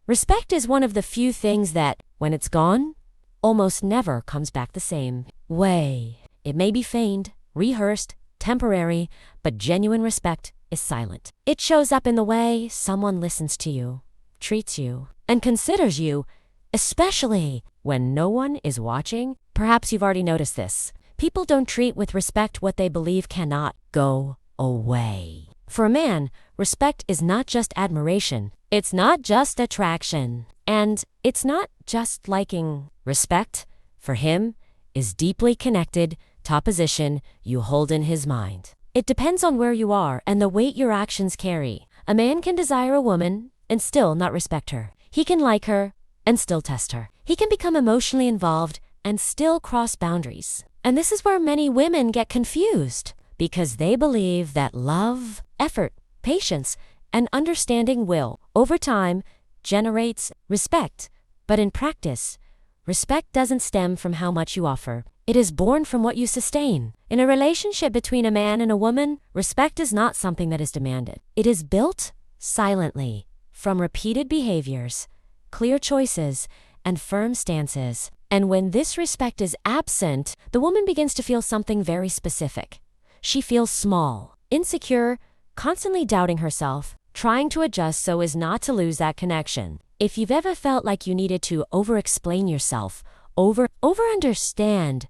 Respect is one of the few things that, when it's gone, almost never comes back the same way. It may be feigned, rehearsed, temporary, but genuine respect is silent. It shows up in the way someone listens to you, treats you, and considers you, especially when no one is watching. Perhaps you've already noticed this. People don't treat with respect what they believe cannot go away. For a man, respect is not just admiration. It's not just attraction. And it's not just liking. Respect, for him, is deeply connected to a position you hold in his mind. It depends on where you are and the weight your actions carry. A man can desire a woman and still not respect her. He can like her and still test her. He can become emotionally involved and still cross boundaries. And this is where many women get confused, because they believe that love, effort, patience, and understanding will, over time, generates respect. But in practice, respect doesn't stem from how much you offer. It is born from what you sustain. In a relationship between a man and a woman, respect is not something that is demanded. It is built silently from repeated behaviors, clear choices, and firm stances. And when this respect is absent, the woman begins to feel something very specific. She feels small, insecure, constantly doubting herself, trying to adjust so as not to lose that connection. If you've ever felt like you needed to over-explain yourself, over-understand,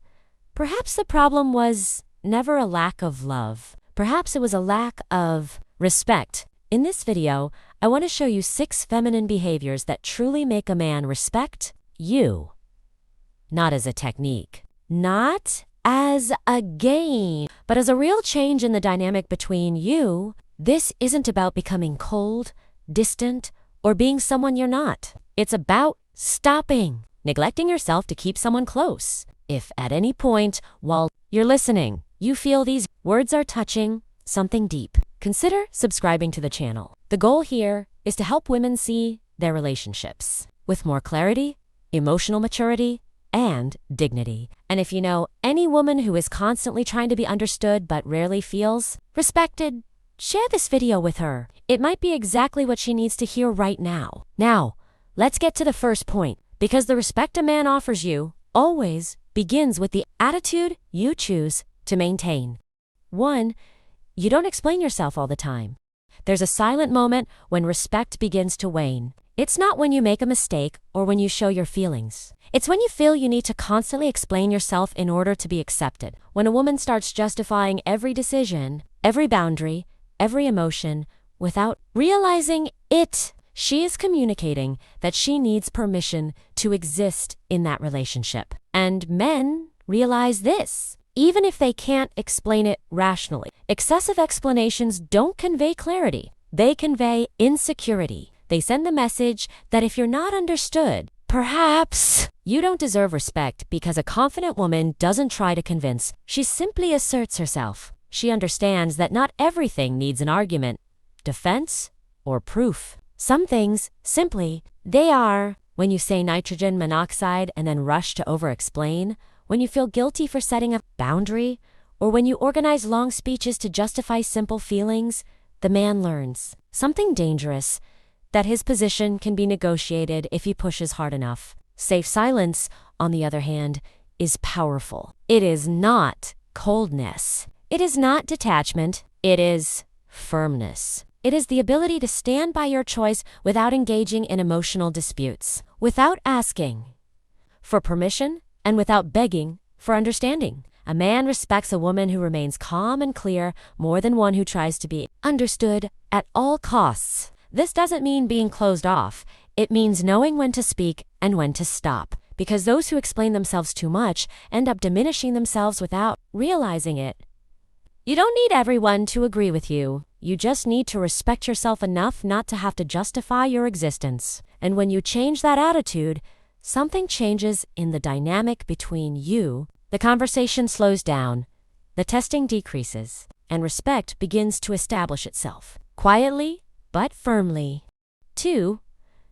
perhaps the problem was never a lack of love. Perhaps it was a lack of respect. In this video, I want to show you 6 feminine behaviors that truly make a man respect you. Not as a technique, not as a game, but as a real change in the dynamic between you. This isn't about becoming cold, distant, or being someone you're not. It's about stopping neglecting yourself to keep someone close. If at any point while you're listening, you feel these words are touching something deep, consider subscribing to the channel. The goal here is to help women see their relationships with more clarity, emotional maturity, and dignity. And if you know any woman who is constantly trying to be understood but rarely feels respected, share this video with her. It might be exactly what she needs to hear right now. Now, let's get to the first point, because the respect a man offers you always begins with the attitude you choose to maintain. 1. You don't explain yourself all the time. There's a silent moment when respect begins to wane. It's not when you make a mistake or when you show your feelings. It's when you feel you need to constantly explain yourself in order to be accepted. When a woman starts justifying every decision, every boundary, every emotion, without realizing it, she is communicating that she needs permission to exist in that relationship. And men realize this, even if they can't explain it rationally. Excessive explanations don't convey clarity. They convey insecurity. They send the message that if you're not understood, perhaps you don't deserve respect. Because a confident woman doesn't try to convince. She simply asserts herself. She understands that not everything needs an argument, defense, or proof. Some things, simply, they are. When you say nitrogen monoxide and then rush to over-explain, when you feel guilty for setting a boundary, or when you organize long speeches to justify simple feelings, the man learns something dangerous, that his position can be negotiated if he pushes hard enough. Safe silence, on the other hand, is powerful. It is not coldness. It is not detachment. It is firmness. It is the ability to stand by your choice without engaging in emotional disputes, without asking for permission, and without begging for understanding. A man respects a woman who remains calm and clear more than one who tries to be understood at all costs. This doesn't mean being closed off. It means knowing when to speak and when to stop, because those who explain themselves too much end up diminishing themselves without realizing it. You don't need everyone to agree with you. You just need to respect yourself enough not to have to justify your existence. And when you change that attitude, something changes in the dynamic between you. The conversation slows down, the testing decreases, and respect begins to establish itself, quietly but firmly. 2.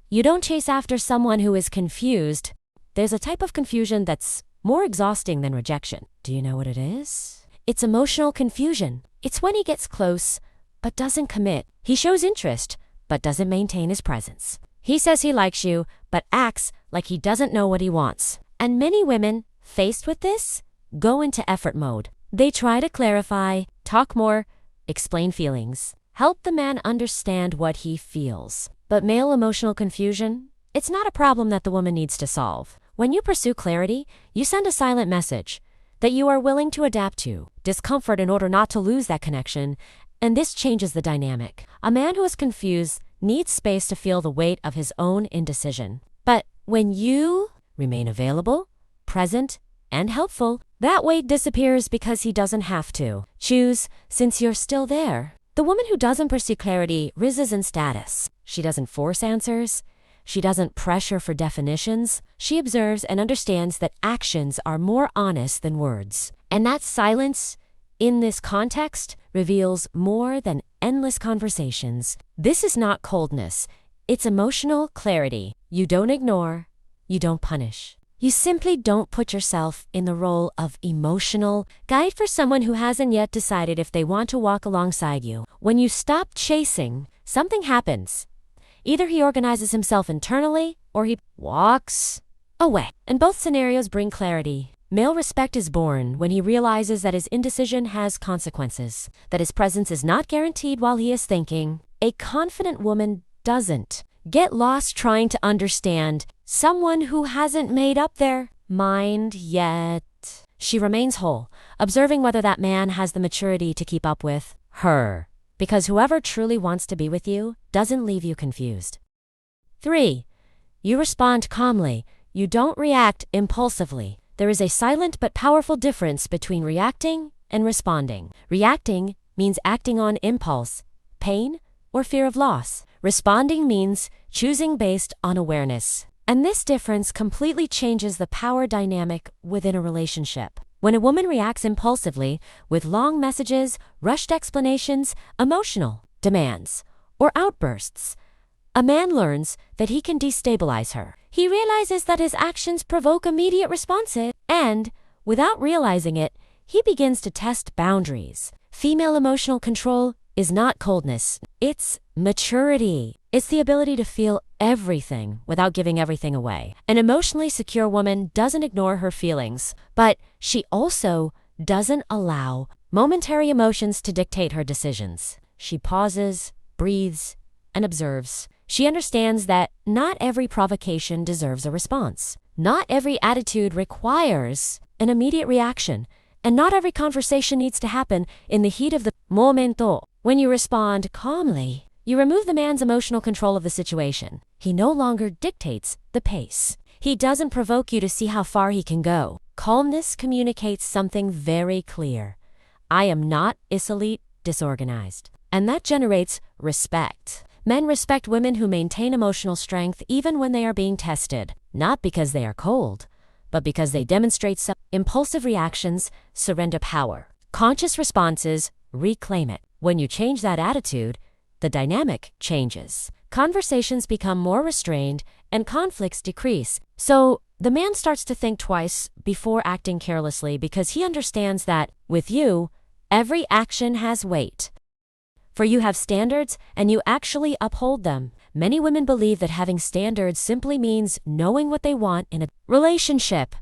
You don't chase after someone who is confused. There's a type of confusion that's more exhausting than rejection. Do you know what it is? It's emotional confusion. It's when he gets close, but doesn't commit. He shows interest, but doesn't maintain his presence. He says he likes you, but acts like he doesn't know what he wants. And many women, faced with this, go into effort mode. They try to clarify, talk more, explain feelings, help the man understand what he feels. But male emotional confusion? It's not a problem that the woman needs to solve. When you pursue clarity, you send a silent message that you are willing to adapt to discomfort in order not to lose that connection, and this changes the dynamic. A man who is confused needs space to feel the weight of his own indecision. But when you remain available, present, and helpful, that weight disappears because he doesn't have to choose since you're still there. The woman who doesn't pursue clarity rises in status. She doesn't force answers. She doesn't pressure for definitions. She observes and understands that actions are more honest than words. And that silence, in this context, reveals more than endless conversations. This is not coldness. It's emotional clarity. You don't ignore. You don't punish. You simply don't put yourself in the role of emotional guide for someone who hasn't yet decided if they want to walk alongside you. When you stop chasing, something happens. Either he organizes himself internally or he walks away. And both scenarios bring clarity. Male respect is born when he realizes that his indecision has consequences, that his presence is not guaranteed while he is thinking. A confident woman doesn't get lost trying to understand someone who hasn't made up their mind yet. She remains whole, observing whether that man has the maturity to keep up with her. Because whoever truly wants to be with you doesn't leave you confused. 3. You respond calmly. You don't react impulsively. There is a silent but powerful difference between reacting and responding. Reacting means acting on impulse, pain, or fear of loss. Responding means choosing based on awareness. And this difference completely changes the power dynamic within a relationship. When a woman reacts impulsively, with long messages, rushed explanations, emotional demands, or outbursts, a man learns that he can destabilize her. He realizes that his actions provoke immediate responses, and, without realizing it, he begins to test boundaries. Female emotional control is not coldness, it's maturity. It's the ability to feel everything without giving everything away. An emotionally secure woman doesn't ignore her feelings, but she also doesn't allow momentary emotions to dictate her decisions. She pauses, breathes, and observes. She understands that not every provocation deserves a response. Not every attitude requires an immediate reaction, and not every conversation needs to happen in the heat of the momento. When you respond calmly, you remove the man's emotional control of the situation. He no longer dictates the pace. He doesn't provoke you to see how far he can go. Calmness communicates something very clear. I am not easily disorganized. And that generates respect. Men respect women who maintain emotional strength even when they are being tested, not because they are cold, but because they demonstrate some impulsive reactions, surrender power. Conscious responses reclaim it. When you change that attitude, the dynamic changes. Conversations become more restrained and conflicts decrease. So the man starts to think twice before acting carelessly because he understands that, with you, every action has weight. For you have standards and you actually uphold them. Many women believe that having standards simply means knowing what they want in a relationship.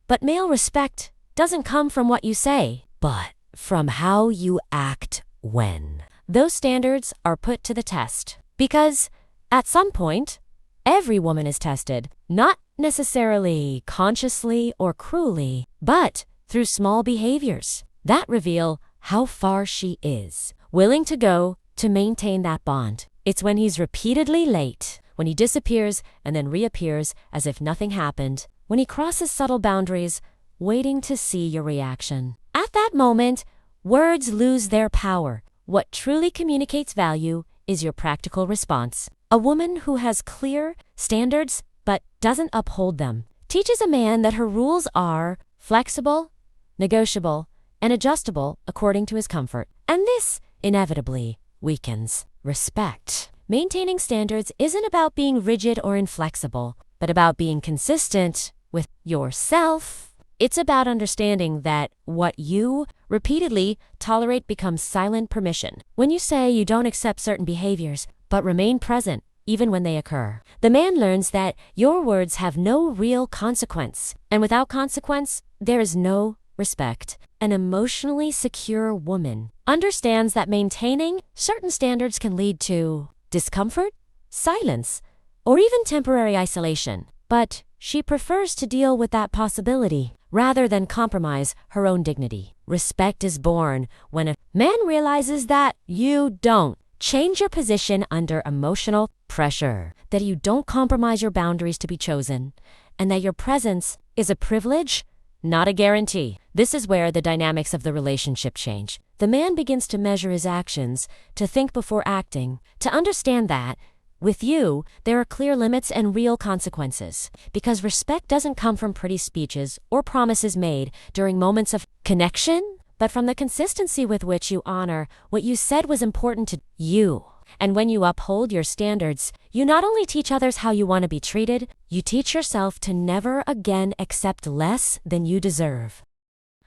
But male respect doesn't come from what you say, but from how you act when those standards are put to the test. Because at some point, every woman is tested, not necessarily consciously or cruelly, but through small behaviors that reveal how far she is willing to go to maintain that bond. It's when he's repeatedly late, when he disappears and then reappears as if nothing happened, when he crosses subtle boundaries, waiting to see your reaction. At that moment, words lose their power. What truly communicates value is your practical response. A woman who has clear standards but doesn't uphold them teaches a man that her rules are flexible, negotiable, and adjustable according to his comfort. And this inevitably weakens respect. Maintaining standards isn't about being rigid or inflexible, but about being consistent with yourself. It's about understanding that what you repeatedly tolerate becomes silent permission. When you say you don't accept certain behaviors, but remain present even when they occur. The man learns that your words have no real consequence, and without consequence, there is no respect. An emotionally secure woman understands that maintaining certain standards can lead to discomfort, silence, or even temporary isolation. But she prefers to deal with that possibility rather than compromise her own dignity. Respect is born when a man realizes that you don't change your position under emotional pressure, that you don't compromise your boundaries to be chosen, and that your presence is a privilege, not a guarantee. This is where the dynamics of the relationship change. The man begins to measure his actions, to think before acting, to understand that with you, there are clear limits and real consequences, because respect doesn't come from pretty speeches or promises made during moments of connection, but from the consistency with which you honor what you said was important to you. And when you uphold your standards, you not only teach others how you want to be treated, you teach yourself to never again accept less than you deserve.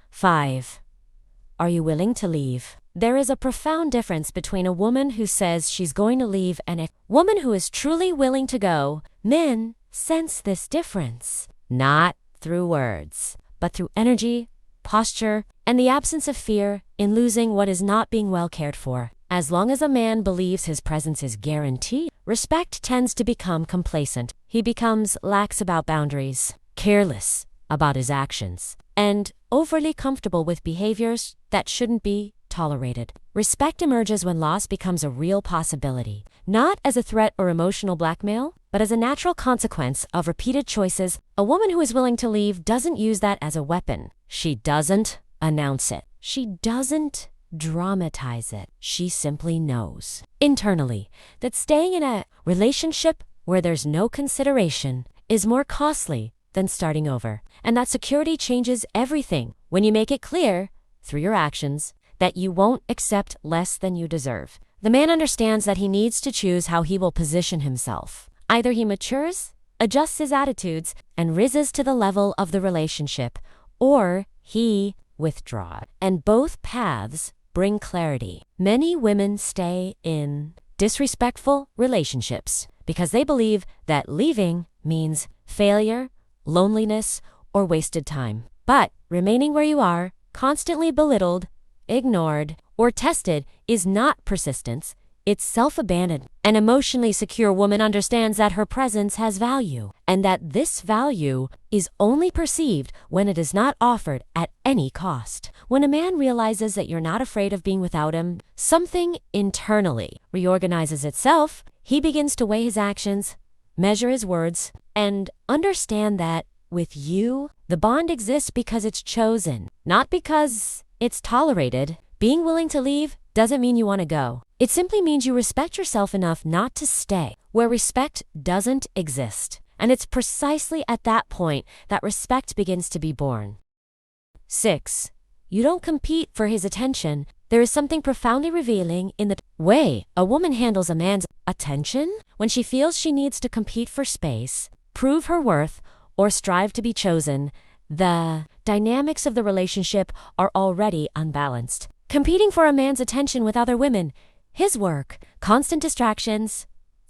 5. Are you willing to leave? There is a profound difference between a woman who says she's going to leave and a woman who is truly willing to go. Men sense this difference, not through words, but through energy, posture, and the absence of fear in losing what is not being well cared for. As long as a man believes his presence is guaranteed, respect tends to become complacent. He becomes lax about boundaries, careless about his actions, and overly comfortable with behaviors that shouldn't be tolerated. Respect emerges when loss becomes a real possibility, not as a threat or emotional blackmail, but as a natural consequence of repeated choices. A woman who is willing to leave doesn't use that as a weapon. She doesn't announce it. She doesn't dramatize it. She simply knows internally that staying in a relationship where there's no consideration is more costly than starting over. And that security changes everything when you make it clear, through your actions, that you won't accept less than you deserve. The man understands that he needs to choose how he will position himself. Either he matures, adjusts his attitudes, and rises to the level of the relationship, or he withdraws. And both paths bring clarity. Many women stay in disrespectful relationships because they believe that leaving means failure, loneliness, or wasted time. But remaining where you are, constantly belittled, ignored, or tested is not persistence, it's self-abandonment. An emotionally secure woman understands that her presence has value, and that this value is only perceived when it is not offered at any cost. When a man realizes that you're not afraid of being without him, something internally reorganizes itself. He begins to weigh his actions, measure his words, and understand that with you, the bond exists because it's chosen, not because it's tolerated. Being willing to leave doesn't mean you want to go. It simply means you respect yourself enough not to stay where respect doesn't exist. And it's precisely at that point that respect begins to be born. 6. You don't compete for his attention. There is something profoundly revealing in the way a woman handles a man's attention when she feels she needs to compete for space, prove her worth, or strive to be chosen. The dynamics of the relationship are already unbalanced. Competing for a man's attention with other women, his work, constant distractions,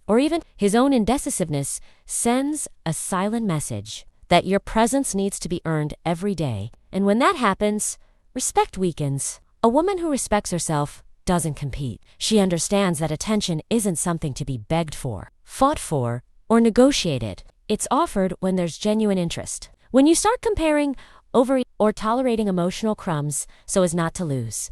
or even his own indecisiveness sends a silent message that your presence needs to be earned every day. And when that happens, respect weakens. A woman who respects herself doesn't compete. She understands that attention isn't something to be begged for, fought for, or negotiated. It's offered when there's genuine interest. When you start comparing over or tolerating emotional crumbs so as not to lose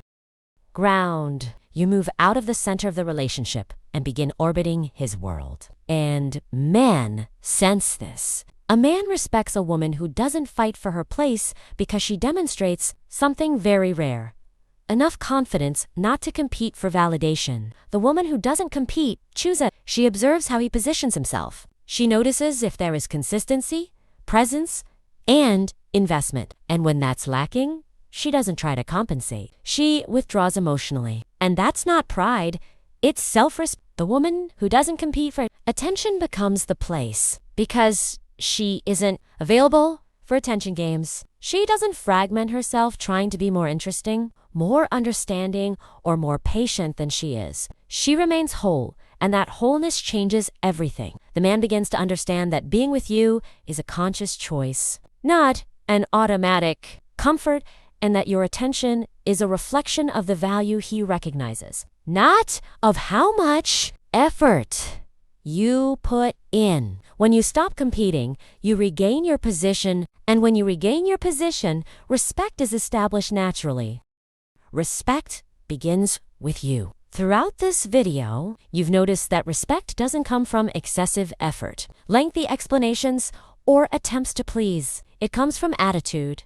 ground, you move out of the center of the relationship and begin orbiting his world. And men sense this. A man respects a woman who doesn't fight for her place because she demonstrates something very rare: enough confidence not to compete for validation. The woman who doesn't compete chooses. She observes how he positions himself. She notices if there is consistency, presence, and investment. And when that's lacking, she doesn't try to compensate. She withdraws emotionally. And that's not pride, it's self-respect. The woman who doesn't compete for attention becomes the place because she isn't available for attention games. She doesn't fragment herself trying to be more interesting, more understanding, or more patient than she is. She remains whole And that wholeness changes everything. The man begins to understand that being with you is a conscious choice, not an automatic comfort, and that your attention is a reflection of the value he recognizes, not of how much effort you put in. When you stop competing, you regain your position, and when you regain your position, respect is established naturally. Respect begins with you. Throughout this video, you've noticed that respect doesn't come from excessive effort, lengthy explanations, or attempts to please. It comes from attitude,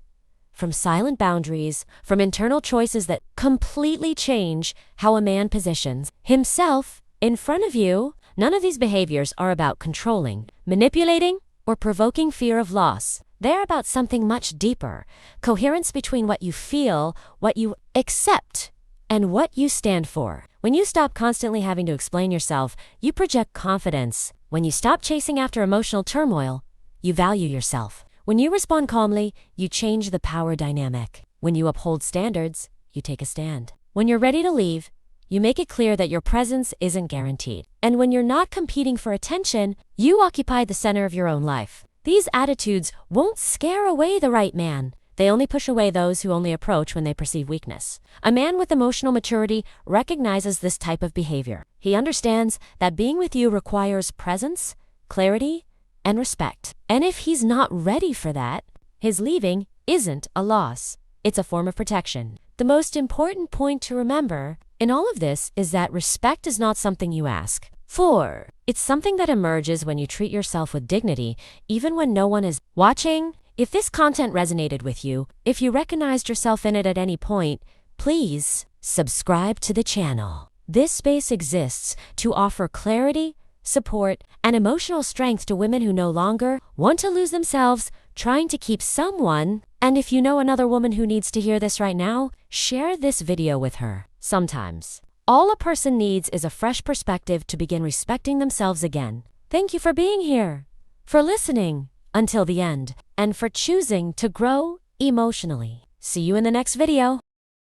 from silent boundaries, from internal choices that completely change how a man positions himself in front of you. None of these behaviors are about controlling, manipulating, or provoking fear of loss. They're about something much deeper: coherence between what you feel, what you accept, and what you stand for. When you stop constantly having to explain yourself, you project confidence. When you stop chasing after emotional turmoil, you value yourself. When you respond calmly, you change the power dynamic. When you uphold standards, you take a stand. When you're ready to leave, you make it clear that your presence isn't guaranteed. And when you're not competing for attention, you occupy the center of your own life. These attitudes won't scare away the right man. They only push away those who only approach when they perceive weakness. A man with emotional maturity recognizes this type of behavior. He understands that being with you requires presence, clarity, and respect. And if he's not ready for that, his leaving isn't a loss. It's a form of protection. The most important point to remember in all of this is that respect is not something you ask for. It's something that emerges when you treat yourself with dignity, even when no one is watching. If this content resonated with you, if you recognized yourself in it at any point, please subscribe to the channel. This space exists to offer clarity, support, and emotional strength to women who no longer want to lose themselves trying to keep someone. And if you know another woman who needs to hear this right now, share this video with her. Sometimes, all a person needs is a fresh perspective to begin respecting themselves again. Thank you for being here, for listening until the end, and for choosing to grow emotionally. See you in the next video.